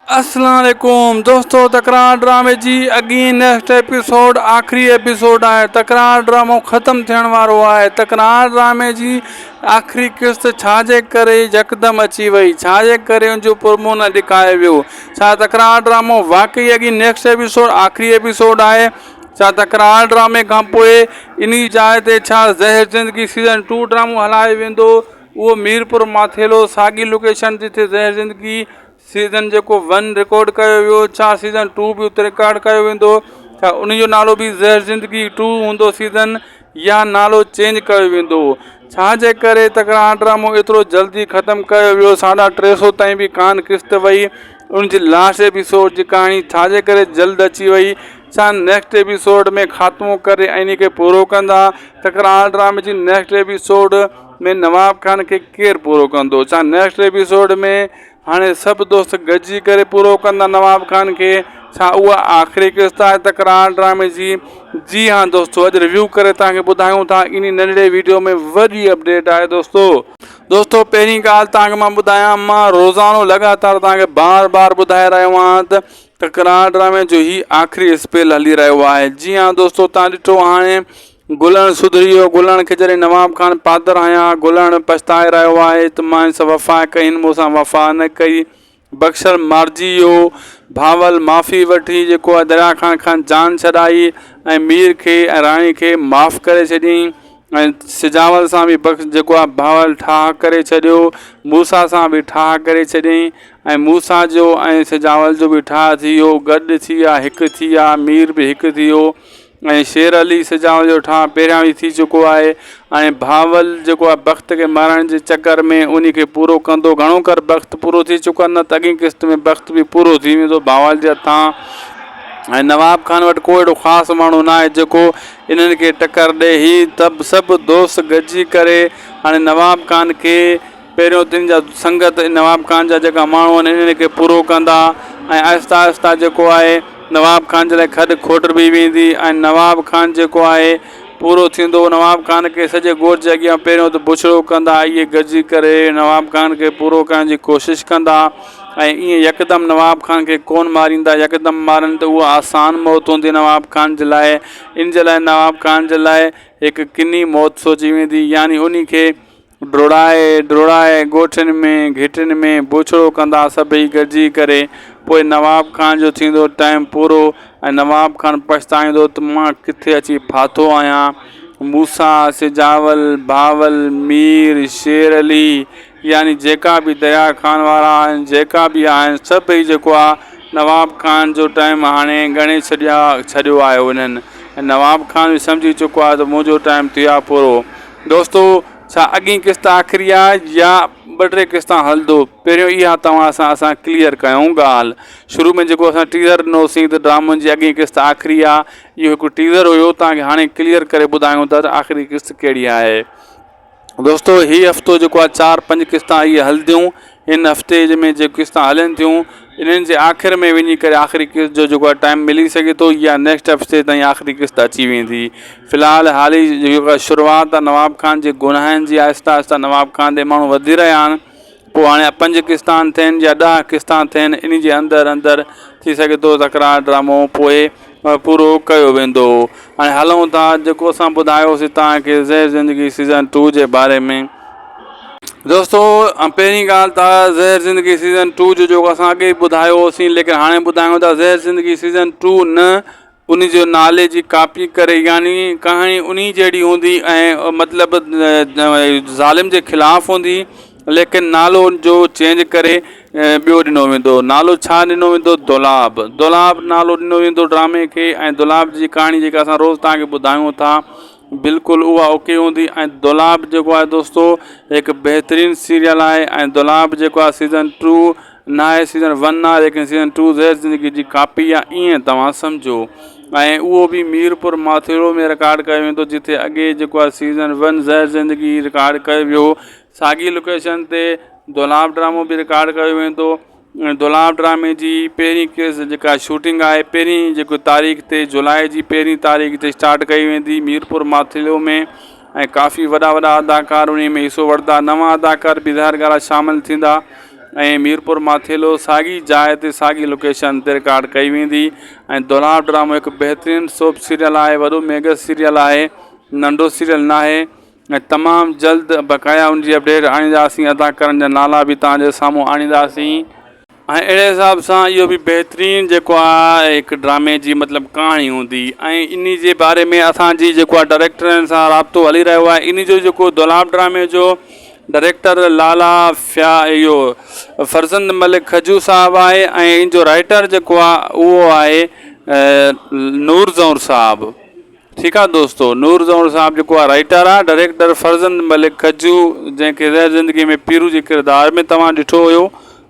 अस्सलाम वालेकुम दोस्तों, तकरार ड्रामे जी अॻी नेक्स्ट एपिसोड आख़िरी एपिसोड आहे। तकरार ड्रामो ख़त्म थियण वारो आहे। तकरार ड्रामे जी आख़िरी किस्त छाजे करे यकदम अची वई, छाजे करे उनजो प्रोमो न ॾेखारियो वियो। छा तकरार ड्रामो वाकई अॻी नेक्स्ट एपिसोड आख़िरी एपिसोड आहे? छा तकरार ड्रामे खां पोइ इन जाइ ते छा ज़हर ज़िंदगी सीज़न 2 ड्रामो हलायो वेंदो? उहो मीरपुर माथेलो साॻी लोकेशन जिथे ज़हर ज़िंदगी सीज़न जेको 1 रिकॉर्ड कयो वियो, छा सीज़न 2 बि उते रिकॉर्ड कयो वेंदो? छा उनजो नालो बि ज़हर ज़िंदगी 2 हूंदो सीज़न, या नालो चेंज कयो वेंदो? छाजे करे तकरार ड्रामो एतिरो जल्दी ख़त्म कयो वियो? 350 ताईं बि कान किस्त वई। उनजी लास्ट एपिसोड जी कहाणी छाजे करे जल्द अची वई? छा नेक्स्ट एपिसोड में ख़ात्मो करे ऐं इन खे पूरो कंदा? तकरार ड्रामे जी नेक्स्ट एपिसोड में नवाब खान खे केरु पूरो कंदो? छा नेक्स्ट एपिसोड में हाणे सभु दोस्त गॾिजी करे पूरो कंदा नवाब खान खे? छा उहा आख़िरी किस्त आहे तकरार ड्रामे जी? जी हाँ दोस्तों, अॼु रिव्यू करे तव्हांखे ॿुधायूं था। इन नंढड़े वीडियो में वॾी अपडेट आहे दोस्तों पहिरीं ॻाल्हि तव्हांखे मां ॿुधायां, मां रोज़ानो लगातार तव्हांखे बार बार ॿुधाए रहियो आहियां त तकरार ड्रामे जो ही आख़िरी स्पेल हली रहियो आहे। जी हाँ दोस्तों, तव्हां ॾिठो हाणे गुलण सुधरी वियो। गुलण खे जॾहिं नवाब खान पादर आया, गुलण पछताए रहियो आहे त मां सां वफ़ा कई, मूंसां वफ़ा न कई। बख्शल मारिजी वियो। भावल माफ़ी वठी जेको आहे दरिया खान जान छॾाई ऐं मीर खे ऐं राणी खे माफ़ करे छॾियईं। ऐं सिजावल सां बि जेको आहे भावल ठाह करे छॾियो। मूसा सां बि ठाह करे छॾियईं ऐं मूसा जो ऐं सिजावल जो बि ठाह थी वियो, गॾु थी विया, हिकु थी विया। मीर बि हिकु थी वियो ऐं शेर अली सिजावल जो ठाह पहिरियां ई थी चुको आहे। ऐं भावल जेको आहे बख़्त खे मारण जे चकर में उन खे पूरो कंदो। घणो कर बख़्त पूरो थी चुको आहे, न त अॻी किस्त में बख़्त बि पूरो थी वेंदो भावल जे हथां। ऐं नवाब खान वटि को अहिड़ो ख़ासि माण्हू न आहे जेको इन्हनि खे टकर ॾे। ही त सभु दोस्त गॾिजी करे हाणे नवाब खान खे पहिरियों तिन जा संगत नवाब खान जा जेका माण्हू आहिनि इन्हनि खे पूरो कंदा ऐं आहिस्ता आहिस्ता जेको आहे नवाब खान जे लाइ खॾु खोट बि वेंदी ऐं नवाब खान जेको आहे पूरो थींदो। नवाब खान खे सॼे ॻोठ जे अॻियां पहिरियों त बुछड़ो कंदा, इहे गॾिजी करे नवाब खान खे पूरो करण जी कोशिशि कंदा ऐं ईअं यकदमि नवाब खान खे कोन मारींदा। यकदमि मारनि त उहा आसान मौत हूंदी नवाब खान जे लाइ। इन जे लाइ नवाब खान जे लाइ हिकु किनी मौत सोची वेंदी, यानी उन खे डोड़ाए ॻोठनि में घिटियुनि में बुछड़ो कंदा सभई गॾिजी करे। पोइ नवाब खान जो थींदो टाइम पूरो ऐं नवाब खान पछताईंदो त मां किथे अची फाथो आहियां। मूसा, सिजावल, भावल, मीर, शेर अली, यानी जेका बि दरिया खान वारा आहिनि, जेका बि आहिनि, सभई जेको आहे नवाब खान जो टाइम हाणे ॻणे छॾियो आहे उन्हनि। ऐं नवाब खान बि सम्झी चुको आहे त मुंहिंजो टाइम थियो आहे पूरो। दोस्तों, छा अॻी किस्त आख़िरी आहे या 2-3 किस्तां हलंदो? पहिरियों इहा तव्हां असां क्लियर कयूं ॻाल्हि। शुरू में जेको असां टीज़र ॾिनोसीं त ड्रामनि जी अॻी किस्त आख़िरी आहे, इहो हिकु टीज़र हुयो। तव्हांखे हाणे क्लियर करे ॿुधायूं था त आख़िरी किस्त कहिड़ी आहे। दोस्तों, हीउ हफ़्तो जेको आहे 4-5 किस्तां इहे हलंदियूं। हिन हफ़्ते में जेके किस्तां हलनि थियूं इन्हनि जे आख़िर में वञी करे आख़िरी किस्त जो जेको आहे टाइम मिली सघे थो, या नेक्स्ट हफ़्ते ताईं आख़िरी किस्त अची वेंदी। फ़िलहालु हाली जेको आहे शुरूआति आहे नवाब खान जे गुनाहनि जी। आहिस्ता आहिस्ता नवाब खान ॾे माण्हू वधी रहिया आहिनि। पोइ हाणे 5 किस्तां थियनि या 10 किस्तां थियनि, इन जे अंदरि थी सघे थो तकरार ड्रामो पोइ पूरो कयो वेंदो। हाणे हलूं था जेको असां ॿुधायोसीं तव्हांखे ज़हर ज़िंदगी सीज़न 2 जे बारे में। दोस्तों, पहिरीं ॻाल्हि त ज़हर ज़िंदगी सीज़न 2 जो जेको असां अॻे ॿुधायो होसीं, लेकिन हाणे ॿुधायूं था ज़हर ज़िंदगी सीज़न 2 न उन जो नाले जी कापी करे, यानी कहाणी उन जहिड़ी हूंदी ऐं मतिलबु ज़ालिम जे ख़िलाफ़ु हूंदी, लेकिन नालो जो चेंज करे ॿियो ॾिनो वेंदो। नालो छा ॾिनो वेंदो? दुलाब नालो ॾिनो वेंदो ड्रामे खे। ऐं दुलाब जी कहाणी जेका असां रोज़ु तव्हांखे ॿुधायूं था बिल्कुलु उहा ओके हूंदी। ऐं दुलाब जेको आहे दोस्तों हिकु बहितरीनु सीरियल आहे। ऐं दुलाब जेको आहे सीज़न 2 न आहे, सीज़न 1 आहे, लेकिन सीज़न 2 ज़हर ज़िंदगी जी कापी आहे, ईअं तव्हां सम्झो। ऐं उहो बि मीरपुर माथेरो में रिकॉर्ड कयो वेंदो, जिथे अॻे जेको आहे सीज़न 1 ज़हर ज़िंदगी रिकॉर्ड कयो वियो। साॻी लोकेशन ते दुलाब ड्रामो बि रिकॉर्ड कयो वेंदो। दुलाब ड्रामे जी पहिरीं किस्त जेका शूटिंग आहे पहिरीं जेको तारीख़ ते जुलाई जी 1 तारीख़ ते स्टार्ट कई वेंदी मीरपुर माथेरो में। ऐं काफ़ी वॾा अदाकार उन में हिसो वठंदा। नवां अदाकार बि ज़ाहिर ॻाल्हि आहे शामिलु थींदा। ऐं मीरपुर माथेलो साॻी जाइ ते साॻी लोकेशन ते रिकॉर्ड कई वेंदी। ऐं दुलाब ड्रामो हिकु बहितरीनु सोप सीरियल आहे, वॾो मेगा सीरियल आहे, नंढो सीरियल न आहे। ऐं तमामु जल्द बक़ाया हुनजी अपडेट आणींदासीं, अदाकारनि जा नाला बि तव्हांजे साम्हूं आणींदासीं। ऐं अहिड़े हिसाब सां इहो बि बहितरीनु जेको आहे हिकु ड्रामे जी मतिलबु कहाणी हूंदी। ऐं इन जे बारे में असांजी जेको आहे डायरेक्टरनि सां राब्तो हली रहियो आहे। इन जो जेको दुलाब ड्रामे जो डायरेक्टर लाला इहो फरज़ंद मलिक खजू साहिबु आहे ऐं इन जो राइटर जेको आहे उहो आहे नूर ज़ौर साहिबु। ठीकु आहे दोस्तो, नूर ज़ौर साहिबु जेको आहे राइटर आहे। डायरेक्टर फरज़ंद मलिक खजू, जंहिंखे ज़हर ज़िंदगी में पीरू जे किरदार में तव्हां ॾिठो हुयो,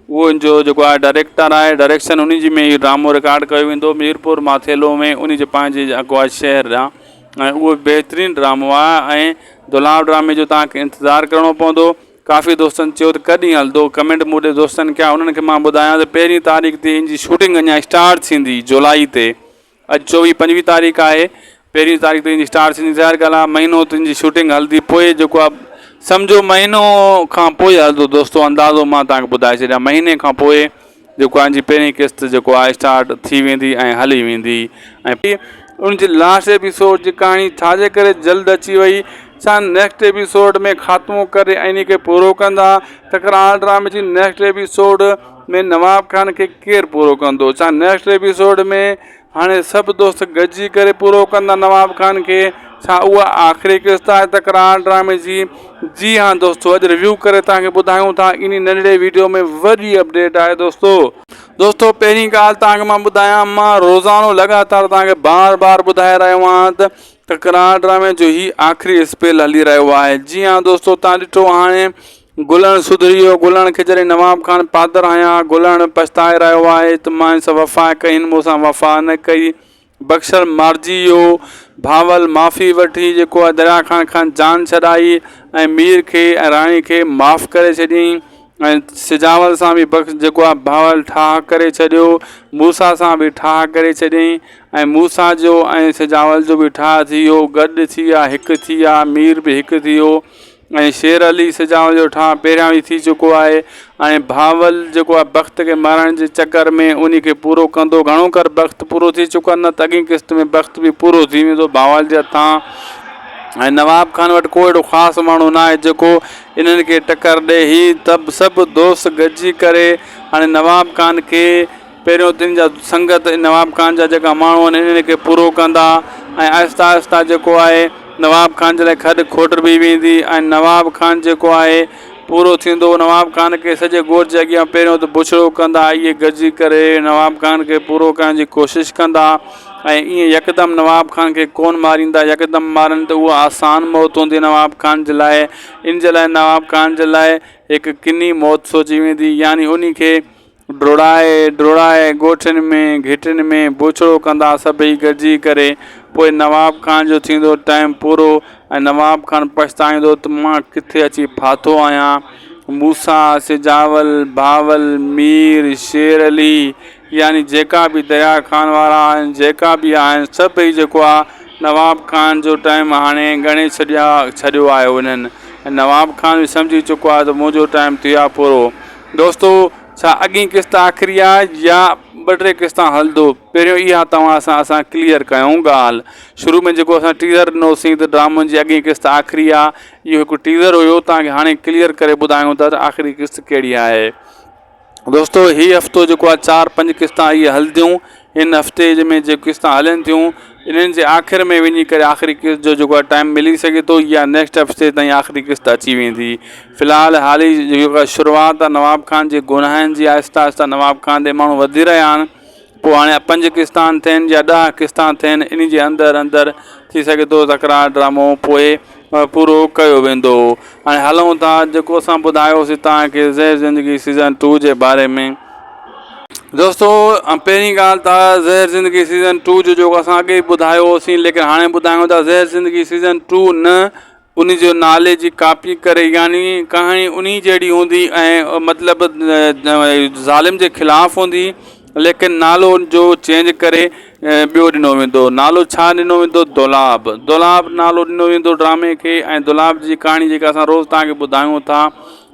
उहो इन जो जेको आहे डायरेक्टर आहे। डायरेक्शन उन जी में इहो ड्रामो रिकॉर्ड कयो वेंदो मीरपुर माथेलो में, उन जे पंहिंजे जेको आहे शहर आहे। ऐं उहो बहितरीनु ड्रामो आहे। ऐं दुलाब ड्रामे जो तव्हांखे इंतज़ारु करिणो पवंदो। काफ़ी दोस्तनि चयो त कॾहिं हलंदो, कमेंट मूं दोस्तनि कया, उन्हनि खे मां ॿुधायां त 1 तारीख़ ते इन जी शूटिंग अञा स्टार्ट थींदी जुलाई ते। अॼु 24-25 तारीख़ आहे, 1 तारीख़ ते इन जी स्टार्ट थींदी। ज़ाहिर ॻाल्हि आहे महीनो त इन जी शूटिंग हलंदी, पोइ जेको आहे सम्झो महीनो खां पोइ हलंदो दोस्तो, अंदाज़ो मां तव्हांखे ॿुधाए छॾियां। महीने खां पोइ जेको आहे इन जी पहिरीं किस्त जेको आहे स्टार्ट थी वेंदी ऐं हली वेंदी। ऐं उन जी लास्ट एपिसोड जी कहाणी छाजे करे जल्द अची वई, छा नेक्स्ट एपिसोड में ख़ात्मो करे ऐं इन खे पूरो कंदा? तकरार ड्रामे जी नेक्स्ट एपिसोड में नवाब खान खे केरु पूरो कंदो? छा नेक्स्ट एपिसोड में हाणे सभु दोस्त गॾिजी करे पूरो कंदा नवाब खान खे? छा उहा आख़िरी किस्त आहे तकरार ड्रामे जी? जी हाँ दोस्तो, अॼु रिव्यू करे तव्हांखे ॿुधायूं था। इन नंढड़े वीडियो में वॾी अपडेट आहे दोस्तो। पहिरीं ॻाल्हि तव्हांखे मां ॿुधायां, मां रोज़ानो लगातार तव्हांखे बार ॿुधाए रहियो आहियां त तकरार ड्रामे जो ही आख़िरी स्पेल हली रहियो आहे। जी हाँ दोस्तो, तव्हां ॾिठो हाणे गुलण सुधरी वियो। गुलण खे जॾहिं नवाब खान पादर आया, गुलण पछताए रहियो आहे त मां इन सां वफ़ा कई, मूं सां वफ़ा न कई। बख्शल मारिजी वियो, भावल माफ़ी वठी जेको आहे दरिया खान जान छॾाई ऐं मीर खे ऐं राणी खे माफ़ु करे छॾियईं। ऐं सिजावल सां बि जेको आहे भावल ठाह करे छॾियो, मूसा सां बि ठाह करे छॾियईं। ऐं मूसा जो ऐं सिजावल जो बि ठाह थी वियो, गॾु थी विया, हिकु थी विया, मीर बि हिकु थी वियो। ऐं शेर अली सिजावल जो ठाह पहिरियां ई थी चुको आहे। ऐं भावल जेको आहे बख़्त खे मारण जे चकर में उन खे पूरो कंदो। घणो कर बख़्त पूरो थी चुको आहे, न त अॻी किस्त में बख़्त बि पूरो थी वेंदो भावल जे हथां। ऐं नवाब खान वटि को अहिड़ो ख़ासि माण्हू न आहे जेको इन्हनि खे टकर ॾे। ही सभु दोस्त गॾिजी करे हाणे नवाब खान खे पहिरियों तिन जा संगत, नवाब खान जा जेका माण्हू आहिनि इन्हनि खे पूरो कंदा। ऐं आहिस्ता आहिस्ता जेको आहे नवाब खान जे लाइ खॾु खोट बि वेंदी। ऐं नवाब खान जेको आहे पूरो थींदो। नवाब खान खे सॼे ॻोठ जे अॻियां पहिरियों त बुछड़ो कंदा, इहे गॾिजी करे नवाब खान खे पूरो करण जी कोशिशि कंदा। ऐं ईअं यकदमि नवाब खान खे कोन मारींदा, यकदमि मारनि त उहा आसान मौत हूंदी नवाब खान जे लाइ। इन जे लाइ नवाब खान जे लाइ हिकु किनी मौत सोची वेंदी, यानी उन खे डोड़ाए ॻोठनि में घिटियुनि में बुछड़ो कंदा सभई गॾिजी करे। पोइ नवाब खान जो थींदो टाइम पूरो ऐं नवाब खान पछताईंदो त मां किथे अची फाथो आहियां। मूसा, सिजावल, भावल, मीर, शेर अली, यानी जेका बि दरिया खान वारा आहिनि, जेका बि आहिनि, सभई जेको आहे नवाब खान जो टाइम हाणे ॻणे छॾियो आहे उन्हनि। ऐं नवाब खान बि सम्झी चुको आहे त मुंहिंजो टाइम थी आहे पूरो। दोस्तो, छा अॻी किस्त आख़िरी आहे या 2-3 किस्तां हलंदो? पहिरियों इहा तव्हां असां क्लियर कयूं ॻाल्हि। शुरू में जेको असां टीज़र ॾिनोसीं त ड्रामनि जी अॻी किस्त आख़िरी आहे, इहो हिकु टीज़र हुयो। तव्हांखे हाणे क्लियर करे ॿुधायूं था त आख़िरी किस्त कहिड़ी आहे। दोस्तो, हीउ हफ़्तो जेको आहे 4-5 किस्तां इहे हलंदियूं। हिन हफ़्ते में जेके किस्तां हलनि थियूं, इन्हनि जे आख़िर में वञी करे आख़िरी किस्त जो जेको आहे टाइम मिली सघे थो, या नेक्स्ट हफ़्ते ताईं आख़िरी किस्त अची वेंदी। फ़िलहालु हाली जेको आहे शुरूआति आहे नवाब खान जे गुनाहनि जी। आहिस्ता आहिस्ता नवाब खान ॾे माण्हू वधी रहिया आहिनि। पोइ हाणे 5 किस्तां थियनि या 10 किस्तां थियनि, इन जे अंदरि थी सघे थो तकरार ड्रामो पोइ पूरो कयो वेंदो। हाणे हलूं था जेको असां ॿुधायोसीं तव्हांखे ज़हर ज़िंदगी सीज़न 2 जे बारे में। दोस्तो, पहिरीं ॻाल्हि त ज़हर ज़िंदगी सीज़न 2 जो जेको असां अॻे ॿुधायोसीं, लेकिन हाणे ॿुधायूं था ज़हर ज़िंदगी सीज़न 2 न उन जो नाले जी कापी करे, यानी कहाणी उन जहिड़ी हूंदी ऐं मतिलबु ज़ालिम जे ख़िलाफ़ु हूंदी, लेकिन नालो जो चेंज करे ॿियो ॾिनो वेंदो। नालो छा ॾिनो वेंदो? दुलाब नालो ॾिनो वेंदो ड्रामे खे। ऐं दुलाब जी कहाणी जेका असां रोज़ु तव्हांखे ॿुधायूं था,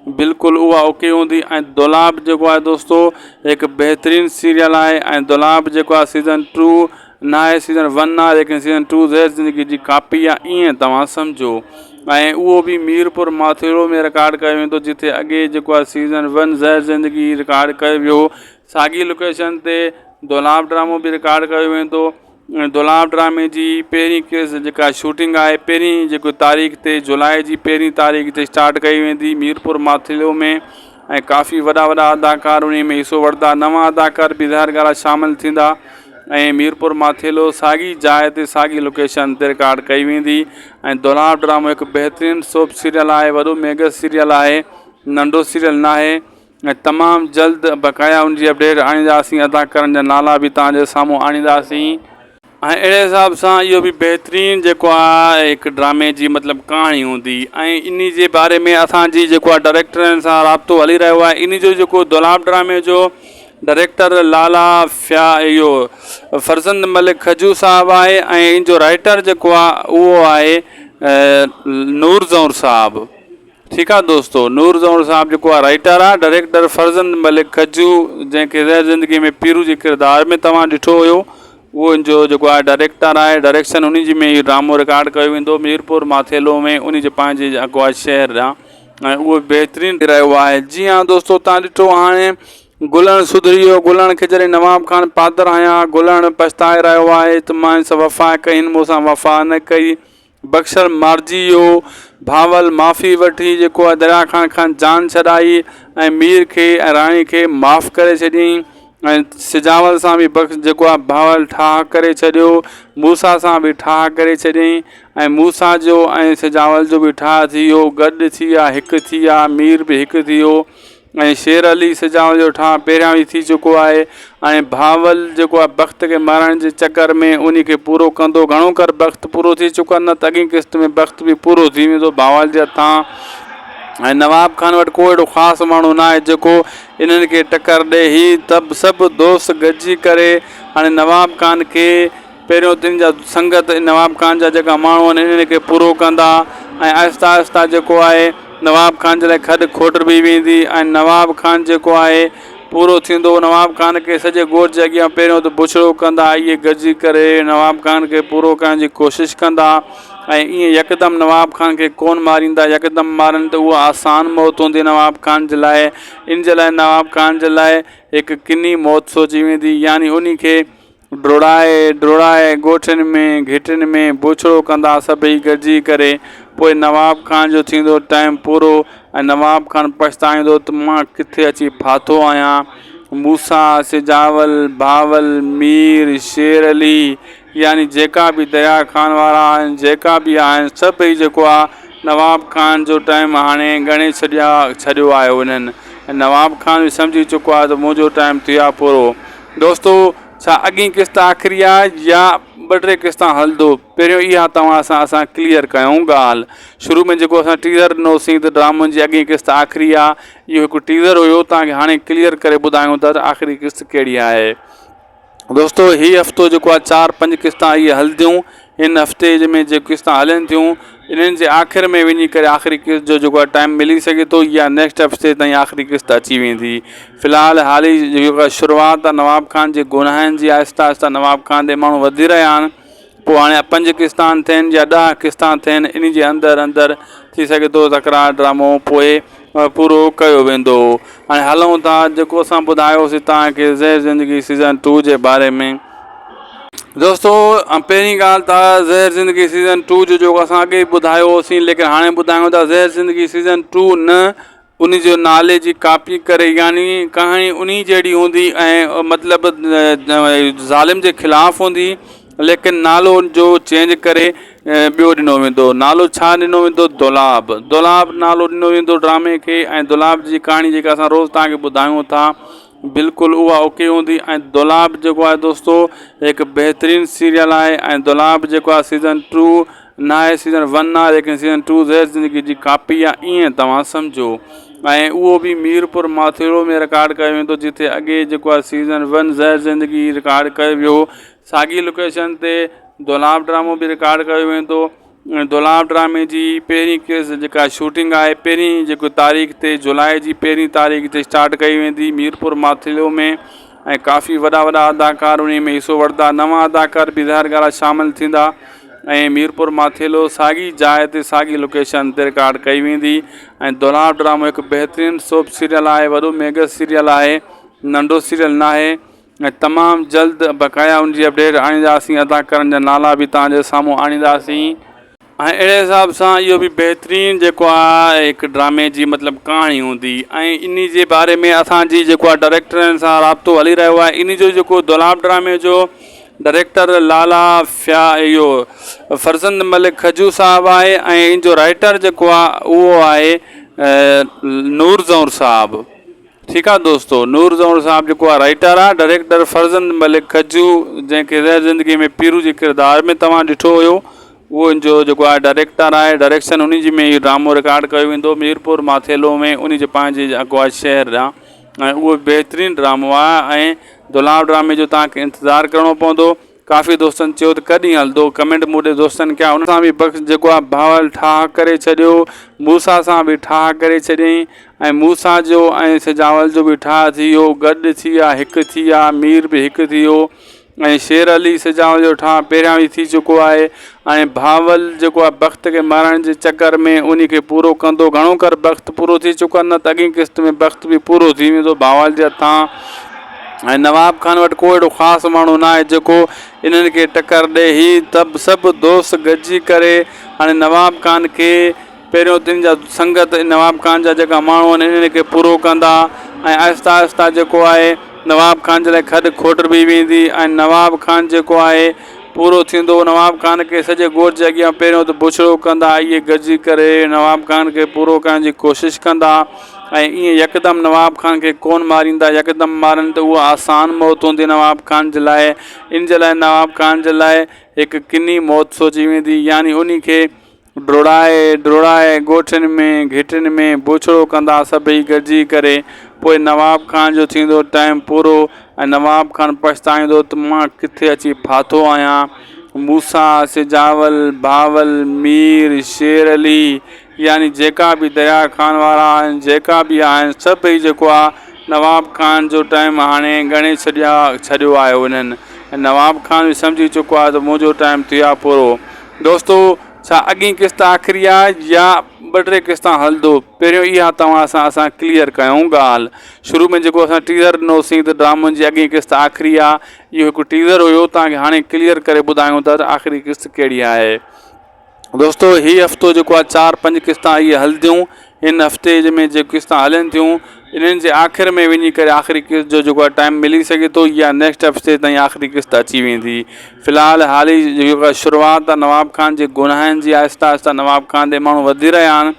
बिल्कुलु उहा ओके हूंदी। ऐं दुलाब जेको आहे दोस्तो हिकु बहितरीनु सीरियल आहे ऐं दुलाब जेको आहे सीज़न 2 न आहे, सीज़न 1 आहे, लेकिन सीज़न 2 ज़हर ज़िंदगी जी कापी आहे, ईअं तव्हां सम्झो। ऐं उहो बि मीरपुर माथेरो में रिकॉर्ड कयो वेंदो, जिथे अॻे जेको आहे सीज़न 1 ज़हर ज़िंदगी रिकॉर्ड कयो वियो। साॻी लोकेशन ते दुलाब ड्रामो बि रिकॉर्ड कयो वेंदो। दुलाब ड्रामे जी पहिरीं केस जेका शूटिंग आहे पहिरीं जेको तारीख़ ते जुलाई जी पहिरीं तारीख़ ते स्टार्ट कई वेंदी मीरपुर माथेरो में। ऐं काफ़ी वॾा वॾा अदाकार उन में हिसो वठंदा, नवां अदाकार बि ज़ाहिर ॻाल्हि आहे शामिलु थींदा। ऐं मीरपुर माथेरो साॻी जाइ ते साॻी लोकेशन ते रिकॉर्ड कई वेंदी। ऐं दुलाब ड्रामो हिकु बहितरीनु सोप सीरियल आहे, वॾो मेगा सीरियल आहे, नंढो सीरियल न आहे। ऐं तमामु जल्द बक़ाया उनजी अपडेट आणींदासीं, अदाकारनि जा नाला बि तव्हांजे साम्हूं आणींदासीं। ऐं अहिड़े हिसाब सां इहो बि बहितरीनु जेको आहे हिकु ड्रामे जी मतिलबु कहाणी हूंदी। ऐं इन जे बारे में असांजी जेको आहे डायरेक्टरनि सां राब्तो हली रहियो आहे। इन जो जेको दुलाब ड्रामे जो डायरेक्टर लाला इहो फरज़ंद मलिक खजू साहबु आहे ऐं इन जो राइटर जेको आहे उहो आहे नूर ज़ौर साहबु। ठीकु आहे दोस्तो, नूर ज़ौर साहबु जेको आहे राइटर आहे, डायरेक्टर फरज़ंद मलिक खजू जंहिंखे ज़हर ज़िंदगी में पीरू जे किरदार में तव्हां ॾिठो हुयो, उहो इन जो जेको आहे डायरेक्टर आहे। डायरेक्शन उन जी में इहो ड्रामो रिकॉर्ड कयो वेंदो मीरपुर माथेरो में, उन जे पंहिंजे जेको आहे शहर आहे। ऐं उहो बहितरीनु रहियो आहे। जी हाँ दोस्तो, तव्हां ॾिठो हाणे गुलण सुधरी वियो, गुलण खे जॾहिं नवाब खान पादर आया, गुलण पछताए रहियो आहे त मां सां वफ़ा कई, मूंसां वफ़ा न कई। बख़्शर मारिजी वियो, भावल माफ़ी वठी जेको आहे दरिया खान जान छॾाई ऐं मीर खे ऐं राणी खे माफ़ु करे छॾियईं। ऐं सिजावल सां बि जेको आहे भावल ठाह करे छॾियो, मूसा सां बि ठाह करे छॾियईं। ऐं मूसा जो ऐं सिजावल जो बि ठाह थी वियो, गॾु थी विया, हिकु थी विया, मीर बि हिकु थी वियो। ऐं शेर अली सिजावल जो ठाह पहिरियां ई थी चुको आहे। ऐं भावल जेको आहे बख़्त खे मारण जे चकर में उन खे पूरो कंदो, घणो कर बख़्त पूरो थी चुको आहे, न त अॻी क़िस्त में बख़्त बि पूरो थी वेंदो भावल जे हथां। ऐं नवाब खान वटि को अहिड़ो ख़ासि माण्हू न आहे जेको इन्हनि खे टकर ॾिए। ही तब सभु दोस्त गॾिजी करे हाणे नवाब खान खे पहिरियों तिन जा संगत नवाब खान जा जेका माण्हू आहिनि इन्हनि खे पूरो कंदा। ऐं आहिस्ता आहिस्ता जेको आहे नवाब खान जे लाइ खॾु खोटरबी वेंदी ऐं नवाब खान जेको आहे पूरो थींदो। नवाब खान खे सॼे ॻोठ जे अॻियां पहिरियों त बुछड़ो कंदा, इहे गॾिजी करे नवाब खान खे पूरो करण जी कोशिशि कंदा। ऐं ईअं यकदमि नवाब खान खे कोन मारींदा, यकदमि मारनि त उहा आसान मौत हूंदी नवाब खान जे लाइ। इन जे लाइ नवाब खान जे लाइ हिकु किनी मौत सोची वेंदी, यानी उन खे डोड़ाए ॻोठनि में घिटियुनि में बुछड़ो कंदा सभई गॾिजी करे। पोइ नवाब खान जो थींदो टाइम पूरो ऐं नवाब खान पछताईंदो त मां किथे अची फाथो आहियां। मूसा, सिजावल, भावल, मीर, शेर अली, यानी जेका बि दरिया खान वारा आहिनि, जेका बि आहिनि, सभई जेको आहे नवाब खान जो टाइम हाणे ॻणे छॾियो आहे उन्हनि। ऐं नवाब खान बि सम्झी चुको आहे त मुंहिंजो टाइम थी आहे पूरो। दोस्तो, छा अॻी क़िस्त आख़िरी आहे या ॿ टे क़िस्तां हलंदो, पहिरियों इहा तव्हां असां क्लियर कयूं ॻाल्हि। शुरू में जेको असां टीज़र ॾिनोसीं त ड्रामनि जी अॻी क़िस्त आख़िरी आहे, इहो हिकु टीज़र हुयो। तव्हांखे हाणे क्लियर करे ॿुधायूं था त आख़िरी क़िस्त कहिड़ी आहे। दोस्तो, हीउ हफ़्तो जेको आहे 4-5 क़िस्तां इहे हलंदियूं। हिन हफ़्ते में जेके क़िस्तां हलनि थियूं इन्हनि जे आख़िर में वञी करे आख़िरी क़िस्त जो जेको आहे टाइम मिली सघे थो, या नेक्स्ट हफ़्ते ताईं आख़िरी क़िस्त अची वेंदी। फ़िलहालु हाली जेको शुरूआति आहे नवाब खान जे गुनाहनि जी, आहिस्ता आहिस्ता नवाब खान ते माण्हू वधी रहिया आहिनि। पोइ हाणे 5 क़िस्तां थियनि या 10 क़िस्तां थियनि, इन जे अंदरि थी सघे थो तकरार ड्रामो पोइ पूरो कयो वेंदो। हाणे हलूं था जेको असां ॿुधायोसीं तव्हांखे ज़हर ज़िंदगी सीज़न 2 जे बारे में। दोस्तो, पहिरीं ॻाल्हि त ज़हर ज़िंदगी सीज़न 2 जो जेको असां अॻे ॿुधायो होसीं, लेकिन हाणे ॿुधायूं था ज़हर ज़िंदगी सीज़न 2 न उन जो नाले जी कापी करे, यानी कहाणी उन जहिड़ी हूंदी ऐं मतिलबु ज़ालिम जे ख़िलाफ़ु हूंदी, लेकिन नालो जो चेंज करे ॿियो ॾिनो वेंदो। नालो छा ॾिनो वेंदो? दुलाब नालो ॾिनो वेंदो ड्रामे खे। ऐं दुलाब जी कहाणी जेका असां रोज़ु तव्हांखे ॿुधायूं था, बिल्कुलु उहा ओके हूंदी। ऐं दुलाब जेको आहे दोस्तो हिकु बहितरीनु सीरियल आहे। ऐं दुलाब जेको आहे सीज़न 2 न आहे, सीज़न 1 आहे, लेकिन सीज़न 2 ज़हर ज़िंदगी जी कापी आहे, ईअं तव्हां सम्झो। ऐं उहो बि मीरपुर माथेरो में रिकॉर्ड कयो वेंदो, जिथे अॻे जेको आहे सीज़न 1 ज़हर ज़िंदगी रिकॉर्ड कयो वियो। साॻी लोकेशन ते दुलाब ड्रामो बि रिकॉर्ड कयो वेंदो। दुलाब ड्रामे जी पहिरीं किस्त जेका शूटिंग आहे पहिरीं जेको तारीख़ ते जुलाई जी पहिरीं तारीख़ ते स्टार्ट कई वेंदी मीरपुर माथिलो में ऐं काफ़ी वॾा वॾा अदाकार उन में हिसो वठंदा नवां अदाकार बि ज़ाहिर ॻाल्हि आहे शामिलु थींदा ऐं मीरपुर माथिलो साॻी जाइ ते साॻी लोकेशन ते रिकॉर्ड कई वेंदी ऐं दुलाब ड्रामो हिकु बहितरीनु सोप सीरियल आहे वॾो मेगा सीरियल आहे नंढो सीरियल न आहे ऐं तमामु जल्द बक़ाया उनजी अपडेट आणींदासीं अदाकारनि जा नाला बि तव्हांजे साम्हूं आणींदासीं ऐं अहिड़े हिसाब सां इहो बि बहितरीनु जेको आहे हिकु ड्रामे जी मतिलबु कहाणी हूंदी ऐं इन जे बारे में असांजी जेको आहे डायरेक्टरनि सां राब्तो हली रहियो आहे इन जो जेको दुलाब ड्रामे जो डायरेक्टर लाला इहो फरज़ंद मलिक खजू साहबु आहे ऐं इन जो राइटर जेको आहे उहो आहे नूर ज़ौर साहबु ठीकु आहे दोस्तो नूर ज़ौर साहबु जेको आहे राइटर आहे डायरेक्टर फरज़ंद मलिक खजू जंहिंखे ज़हर ज़िंदगी में पीरू जे किरदार में तव्हां ॾिठो हुयो उहो इन जो जेको आहे डायरेक्टर आहे डायरेक्शन उन जी में इहो ड्रामो रिकॉर्ड कयो वेंदो मीरपुर माथेलो में उन जे पंहिंजे जेको आहे शहर आहे ऐं उहो बहितरीनु ड्रामो आहे ऐं दुलाब ड्रामे जो तव्हांखे इंतज़ारु करिणो पवंदो काफ़ी दोस्तनि चयो त कॾहिं हलंदो कमेंट मूं दोस्तनि कया उन सां बि बख़्श जेको आहे भावल ठाह करे छॾियो मूसा सां बि ठाह करे छॾियईं ऐं मूसा जो ऐं सिजावल जो बि ठाह थी वियो गॾु थी विया हिकु थी विया मीर बि हिकु थी वियो ऐं शेर अली सिजावल जो ठाह पहिरियां बि थी चुको आहे ऐं भावल जेको आहे बख़्त खे मारण जे चकर में उन खे पूरो कंदो घणो कर बख़्त पूरो थी चुको आहे न त अॻी किस्त में बख़्त बि पूरो थी वेंदो भावल जे हथां ऐं नवाब खान वटि को अहिड़ो ख़ासि माण्हू न आहे जेको इन्हनि खे टकर ॾे ही त सभु दोस्त गॾिजी करे हाणे नवाब खान खे पहिरियों तिन जा संगत नवाब खान जा जेका माण्हू आहिनि इन्हनि खे पूरो कंदा ऐं आहिस्ता आहिस्ता जेको आहे नवाब खान जे लाइ खॾु खोट बि वेंदी ऐं नवाब खान जेको आहे पूरो थींदो नवाब खान खे सॼे ॻोठ जे अॻियां पहिरियों त बुछड़ो कंदा इहे गॾिजी करे नवाब खान खे पूरो करण जी कोशिशि कंदा ऐं ईअं यकदमि नवाब खान खे कोन मारींदा यकदमि मारनि त उहा आसान मौत हूंदी नवाब खान जे लाइ इन जे लाइ नवाब खान जे लाइ हिकु किनी मौत सोची वेंदी यानी उन खे डोड़ाए ॻोठनि में घिटियुनि में बुछड़ो कंदा सभई गॾिजी करे पोइ नवाब खान जो थींदो टाइम पूरो ऐं नवाब खान पछताईंदो त मां किथे अची फाथो आहियां मूसा सिजावल भावल मीर शेर अली यानी जेका बि दया खान वारा आहिनि जेका बि आहिनि सभई जेको आहे नवाब खान जो टाइम हाणे ॻणे छॾियो आहे उन्हनि ऐं नवाब खान बि सम्झी चुको आहे त मुंहिंजो टाइम थी आहे पूरो दोस्तो छा अॻी किस्त आख़िरी आहे या ॿ टे किस्तां हलंदो पहिरियों इहा तव्हां सां असां क्लियर कयूं ॻाल्हि शुरू में जेको असां टीज़र ॾिनोसीं त ड्रामनि जी अॻी किस्त आख़िरी आहे इहो हिकु टीज़र हुयो तव्हांखे हाणे क्लियर करे ॿुधायूं था त आख़िरी किस्त कहिड़ी आहे दोस्तो हीउ हफ़्तो जेको आहे 4-5 किस्तां इहे हलंदियूं हिन हफ़्ते में जेके किस्तां हलनि थियूं इन्हनि जे आख़िर में वञी करे आख़िरी किस्त जो जेको आहे टाइम मिली सघे थो या नेक्स्ट हफ़्ते ताईं आख़िरी किस्त अची वेंदी फ़िलहालु हाल ई जेको आहे शुरूआति आहे नवाब खान जे गुनाहनि जी आहिस्ता आहिस्ता नवाब खान ॾे माण्हू वधी रहिया आहिनि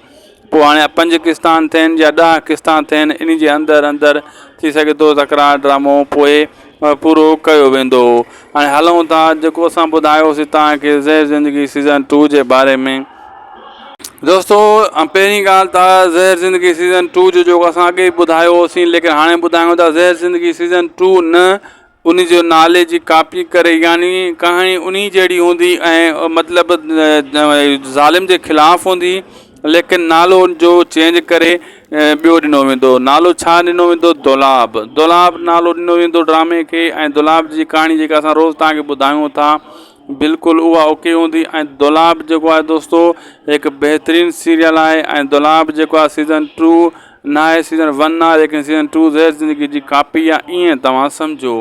पोइ हाणे 5 किस्तां थियनि या 10 किस्तां थियनि इन जे अंदरि थी सघे थो तकरार ड्रामो पोइ पूरो कयो वेंदो हाणे हलूं था जेको असां ॿुधायोसीं तव्हांखे ज़हर ज़िंदगी सीज़न 2 जे बारे में दोस्तो पहिरीं ॻाल्हि त ज़हर ज़िंदगी सीज़न 2 जो जेको असां अॻे ॿुधायो होसीं लेकिन हाणे ॿुधायूं था ज़हर ज़िंदगी सीज़न 2 न उन जो नाले जी कापी करे यानी कहाणी उन जहिड़ी हूंदी ऐं मतिलबु ज़ालिम जे ख़िलाफ़ु हूंदी लेकिन नालो जो चेंज करे ॿियो ॾिनो वेंदो नालो छा ॾिनो वेंदो दुलाब नालो ॾिनो वेंदो ड्रामे खे ऐं दुलाब जी कहाणी जेका असां रोज़ु तव्हांखे ॿुधायूं था बिल्कुलु उहा ओके हूंदी ऐं दुलाब जेको आहे दोस्तो हिकु बहितरीनु सीरियल आहे ऐं दुलाब जेको आहे सीज़न 2 न आहे सीज़न 1 आहे लेकिन सीज़न 2 ज़हर ज़िंदगी जी कापी आहे ईअं तव्हां सम्झो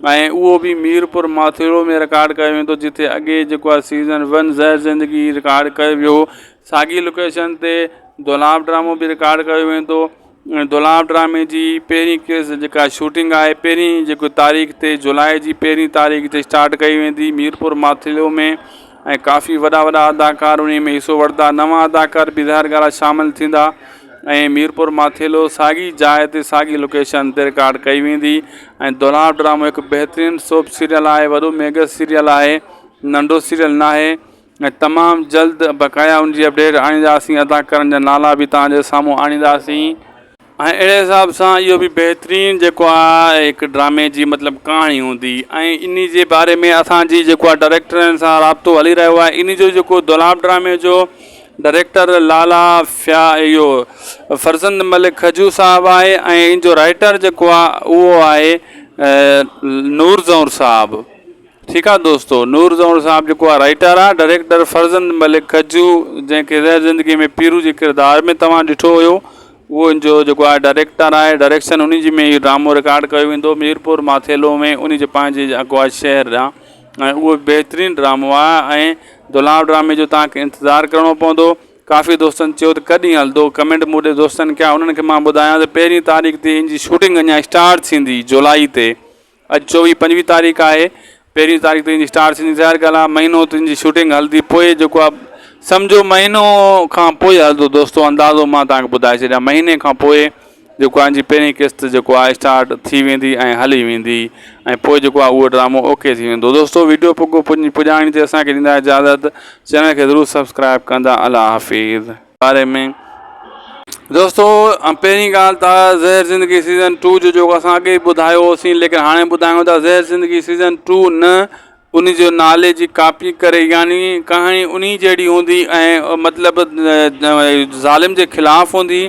ऐं उहो बि मीरपुर माथेरो में रिकॉर्ड कयो वेंदो जिते अॻे जेको आहे सीज़न 1 ज़हर ज़िंदगी रिकॉर्ड कयो वियो साॻी लोकेशन ते दुलाब ड्रामो बि रिकॉर्ड कयो वेंदो दुलाब ड्रामे जी पहिरीं किस्त जेका शूटिंग आहे पहिरीं जेको तारीख़ ते जुलाई जी पहिरीं तारीख़ ते स्टार्ट कई वेंदी मीरपुर माथिलो में ऐं काफ़ी वॾा वॾा अदाकार उन में हिसो वठंदा नवां अदाकार बि ज़ाहिर ॻाल्हि आहे शामिलु थींदा ऐं मीरपुर माथिलो साॻी जाइ ते साॻी लोकेशन ते रिकॉर्ड कई वेंदी ऐं दुलाब ड्रामो हिकु बहितरीनु सोप सीरियल आहे वॾो मेगा सीरियल आहे नंढो सीरियल न आहे ऐं तमामु जल्द बक़ाया उनजी अपडेट आणींदासीं अदाकारनि जा नाला बि तव्हांजे साम्हूं आणींदासीं अहिड़े हिसाब सां इहो बि बहितरीनु जेको आहे हिकु ड्रामे जी मतिलबु कहाणी हूंदी ऐं इन जे बारे में असांजी जेको आहे डायरेक्टरनि सां राब्तो हली रहियो आहे। इन जो जेको दुलाब ड्रामे जो डायरेक्टर लाला इहो फरज़ंद मलिक खजू साहबु आहे ऐं इन जो राइटर जेको आहे उहो आहे नूर ज़ौर साहबु। ठीकु आहे दोस्तो, नूर ज़ौर साहबु जेको आहे राइटर आहे। डायरेक्टर फरज़ंद मलिक खजू, जंहिंखे ज़हर ज़िंदगी में पीरू जे किरदार में तव्हां ॾिठो हुयो, उहो इन जो जेको आहे डायरेक्टर आहे। डायरेक्शन उन जी में इहो ड्रामो रिकॉर्ड कयो वेंदो मीरपुर माथेलो में, उन जे पंहिंजे जेको आहे शहर आहे ऐं उहो बहितरीनु ड्रामो आहे। ऐं दुलाब ड्रामे जो तव्हांखे इंतज़ारु करिणो पवंदो। काफ़ी दोस्तनि चयो त कॾहिं हलंदो, कमेंट मूंखे दोस्तनि कया, उन्हनि खे मां ॿुधायां त 1 तारीख़ ते इन जी शूटिंग अञा स्टार्ट थींदी जुलाई ते। अॼु 24-25 तारीख़ आहे, 1 तारीख़ ते इन जी स्टार्ट थींदी। ज़ाहिर ॻाल्हि आहे महीनो त इन जी शूटिंग हलंदी, पोइ जेको आहे सम्झो महीनो खां पोइ हलंदो दोस्तो। अंदाज़ो मां तव्हांखे ॿुधाए छॾियां, महीने खां पोइ जेको आहे जी पहिरीं किस्त जेको आहे स्टार्ट थी वेंदी ऐं हली वेंदी ऐं पोइ जेको आहे उहो ड्रामो ओके थी वेंदो। दोस्तो वीडियो पुॼाइण ते असांखे ॾींदा इजाज़त। चैनल खे ज़रूरु सब्सक्राइब कंदा। अल्लाह हाफ़िज़। बारे में दोस्तो पहिरीं ॻाल्हि त ज़हर ज़िंदगी सीज़न 2 जो जेको असां अॻे ॿुधायो होसीं, लेकिन हाणे ॿुधायूं था ज़हर ज़िंदगी सीज़न 2 न उन जो नाले जी कापी करे, यानी कहाणी उन जहिड़ी हूंदी ऐं मतिलबु ज़ालिम जे ख़िलाफ़ु हूंदी,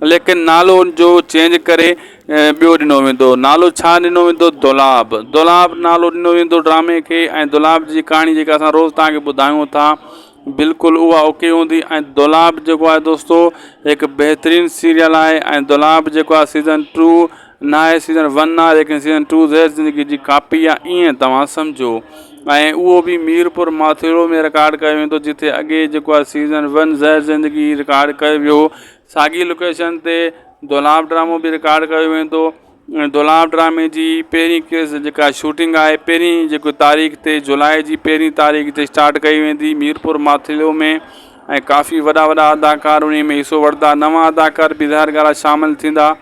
लेकिन नालो जो चेंज करे ॿियो ॾिनो वेंदो। नालो छा ॾिनो वेंदो? दुलाब। दुलाब नालो ॾिनो वेंदो ड्रामे खे। ऐं दुलाब जी कहाणी जेका असां रोज़ु तव्हांखे ॿुधायूं था, बिल्कुलु उहा ओके हूंदी। ऐं दुलाब जेको आहे दोस्तो हिकु बहितरीनु सीरियल आहे। ऐं दुलाब जेको आहे सीज़न 2 न आहे, सीज़न 1 आहे, लेकिन सीज़न 2 ज़हर ज़िंदगी जी कापी आहे, ईअं तव्हां सम्झो। ऐं उहो बि मीरपुर माथेरो में रिकॉर्ड कयो वेंदो, जिते अॻे जेको आहे सीज़न 1 ज़हर ज़िंदगी रिकॉर्ड कयो वियो। साॻी लोकेशन ते दुलाब ड्रामो बि रिकॉर्ड कयो वेंदो। दुलाब ड्रामे जी पहिरीं केस जेका शूटिंग आहे 1 जेको तारीख़ ते जुलाई जी 1 तारीख़ ते स्टार्ट कई वेंदी मीरपुर माथेलो में। ऐं काफ़ी वॾा वॾा अदाकार उन में हिसो वठंदा, नवां अदाकार बि ज़ाहिर ॻाल्हि शामिलु थींदा।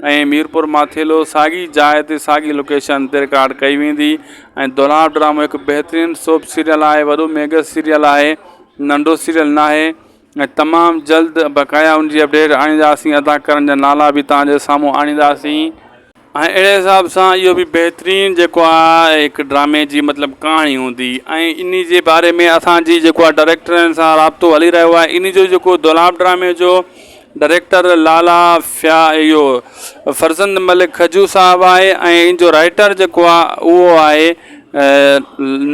ऐं मीरपुर माथेलो साॻी जाइ ते साॻी लोकेशन ते रिकॉर्ड कई वेंदी। ऐं दुलाब ड्रामो हिकु बहितरीनु सोप सीरियल आहे, वॾो मेगा सीरियल आहे, नंढो सीरियल न आहे। ऐं तमामु जल्द बक़ाया उन जी अपडेट आणींदासीं, अदाकारनि जा नाला बि तव्हांजे साम्हूं आणींदासीं। ऐं अहिड़े हिसाब सां इहो बि बहितरीनु जेको आहे हिकु ड्रामे जी मतिलबु कहाणी हूंदी। ऐं इन जे बारे में असांजी जेको आहे डायरेक्टरनि सां राब्तो हली रहियो आहे। इन जो जेको दुलाब ड्रामे जो डायरेक्टर लाला इहो फरज़ंद मलिक खजू साहबु आहे ऐं इन जो राइटर जेको आहे उहो आहे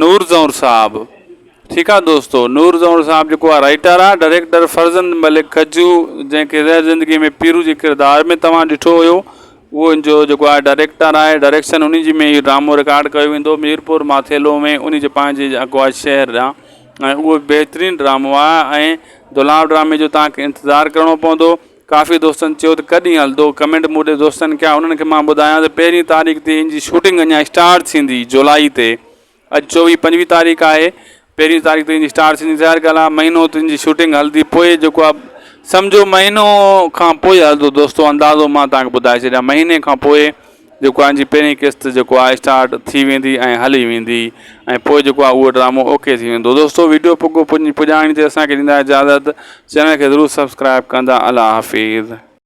नूर ज़ौर साहबु। ठीकु आहे दोस्तो, नूर ज़ौर साहबु जेको आहे राइटर आहे। डायरेक्टर फरज़ंद मलिक खजू, जंहिंखे ज़हर ज़िंदगी में पीरू जे किरदार में तव्हां ॾिठो हुयो, उहो इन जो जेको आहे डायरेक्टर आहे। डायरेक्शन उन जी में इहो ड्रामो रिकॉर्ड कयो वेंदो मीरपुर माथेलो में, उन जे पंहिंजे जेको आहे शहर आहे ऐं उहो बहितरीनु ड्रामो आहे। ऐं दुलाब ड्रामे जो तव्हांखे इंतज़ारु करिणो पवंदो। काफ़ी दोस्तनि चयो त कॾहिं हलंदो, कमेंट मूंखे दोस्तनि कया, उन्हनि खे मां ॿुधायां त 1 तारीख़ ते इन जी शूटिंग अञा स्टार्ट थींदी जुलाई ते। अॼु 24-25 तारीख़ आहे, 1 तारीख़ ते इन जी स्टार्ट थींदी। ज़ाहिर ॻाल्हि आहे महीनो त इन जी शूटिंग हलंदी, पोइ जेको आहे सम्झो महीनो खां पोइ हलंदो दोस्तो। अंदाज़ो मां तव्हांखे ॿुधाए छॾियां, महीने खां पोइ जेको आहे जी पहिरीं किस्त जेको आहे स्टार्ट थी वेंदी ऐं हली वेंदी ऐं पोइ जेको आहे उहो ड्रामो ओके थी वेंदो। दोस्तो वीडियो पुॼाइण ते असांखे ॾींदा इजाज़त। चैनल खे ज़रूरु सब्सक्राइब कंदा। अल्लाह हाफ़िज़।